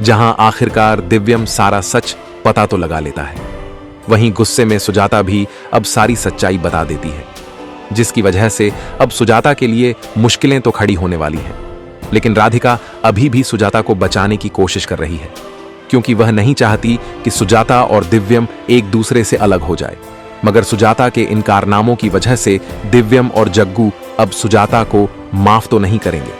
जहां आखिरकार दिव्यम सारा सच पता तो लगा लेता है, वहीं गुस्से में सुजाता भी अब सारी सच्चाई बता देती है, जिसकी वजह से अब सुजाता के लिए मुश्किलें तो खड़ी होने वाली हैं। लेकिन राधिका अभी भी सुजाता को बचाने की कोशिश कर रही है, क्योंकि वह नहीं चाहती कि सुजाता और दिव्यम एक दूसरे से अलग हो जाए। मगर सुजाता के इन कारनामों की वजह से दिव्यम और जग्गू अब सुजाता को माफ तो नहीं करेंगे,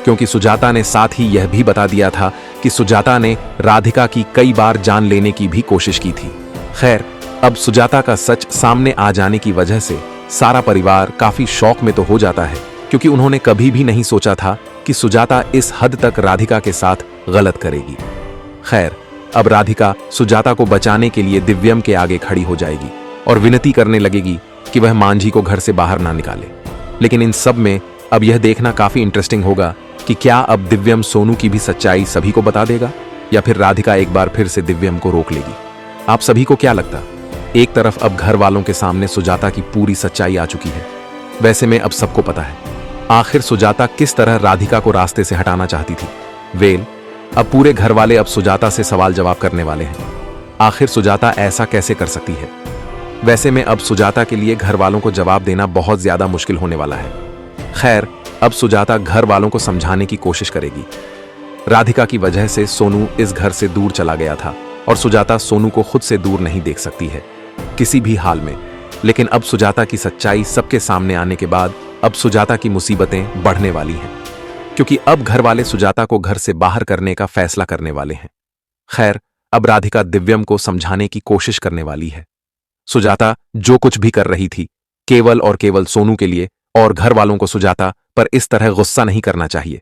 क्योंकि सुजाता ने साथ ही यह भी बता दिया था कि सुजाता ने राधिका की कई बार जान लेने की भी कोशिश की थी। खैर, अब सुजाता का सच सामने आ जाने की वजह से सारा परिवार काफी शौक में तो हो जाता है, क्योंकि उन्होंने कभी भी नहीं सोचा था कि सुजाता इस हद तक राधिका के साथ गलत करेगी। खैर, अब राधिका सुजाता को बचाने के लिए दिव्यम के आगे खड़ी हो जाएगी और विनती करने लगेगी कि वह मांझी को घर से बाहर ना निकाले। लेकिन इन सब में अब यह देखना काफी इंटरेस्टिंग होगा कि क्या अब दिव्यम सोनू की भी सच्चाई सभी को बता देगा, या फिर राधिका एक बार फिर से दिव्यम को रोक लेगी। आप सभी को क्या लगता? एक तरफ अब घर वालों के सामने सुजाता की पूरी सच्चाई आ चुकी है। वैसे में अब सबको पता है आखिर सुजाता किस तरह राधिका को रास्ते से हटाना चाहती थी। वेल, अब पूरे घर वाले अब सुजाता से सवाल जवाब करने वाले हैं। आखिर सुजाता ऐसा कैसे कर सकती है? वैसे में अब सुजाता के लिए घर वालों को जवाब देना बहुत ज्यादा मुश्किल होने वाला है। खैर, अब सुजाता घर वालों को समझाने की कोशिश करेगी। राधिका की वजह से सोनू इस घर से दूर चला गया था और सुजाता सोनू को खुद से दूर नहीं देख सकती है किसी भी हाल में। लेकिन अब सुजाता की सच्चाई सबके सामने आने के बाद अब सुजाता की मुसीबतें बढ़ने वाली हैं, क्योंकि अब घर वाले सुजाता को घर से बाहर करने का फैसला करने वाले हैं। खैर, अब राधिका दिव्यम को समझाने की कोशिश करने वाली है। सुजाता जो कुछ भी कर रही थी केवल और केवल सोनू के लिए, और घर वालों को सुजाता पर इस तरह गुस्सा नहीं करना चाहिए।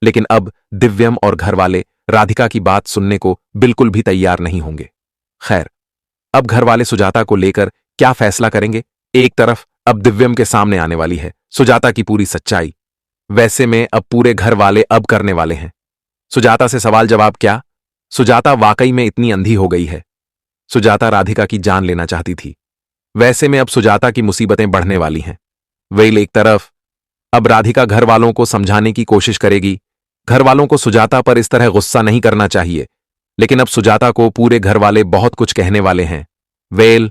लेकिन अब दिव्यम और घर वाले राधिका की बात सुनने को बिल्कुल भी तैयार नहीं होंगे। खैर, अब घर वाले सुजाता को लेकर क्या फैसला करेंगे? एक तरफ अब दिव्यम के सामने आने वाली है सुजाता की पूरी सच्चाई। वैसे में अब पूरे घर वाले अब करने वाले हैं सुजाता से सवाल जवाब। क्या सुजाता वाकई में इतनी अंधी हो गई है? सुजाता राधिका की जान लेना चाहती थी। वैसे में अब सुजाता की मुसीबतें बढ़ने वाली हैं। वही एक तरफ अब राधिका घर वालों को समझाने की कोशिश करेगी। घर वालों को सुजाता पर इस तरह गुस्सा नहीं करना चाहिए, लेकिन अब सुजाता को पूरे घर वाले बहुत कुछ कहने वाले हैं। वेल,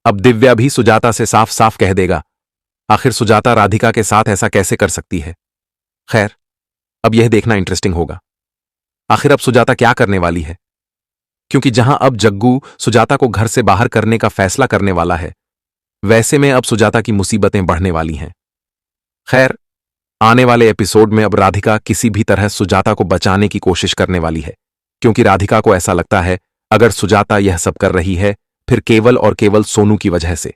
अब दिव्या भी सुजाता से साफ साफ कह देगा। आखिर सुजाता राधिका के साथ ऐसा कैसे कर सकती है? खैर, अब यह देखना इंटरेस्टिंग होगा आखिर अब सुजाता क्या करने वाली है, क्योंकि जहां अब जग्गू सुजाता को घर से बाहर करने का फैसला करने वाला है, वैसे में अब सुजाता की मुसीबतें बढ़ने वाली हैं। खैर, आने वाले एपिसोड में अब राधिका किसी भी तरह सुजाता को बचाने की कोशिश करने वाली है, क्योंकि राधिका को ऐसा लगता है अगर सुजाता यह सब कर रही है फिर केवल और केवल सोनू की वजह से।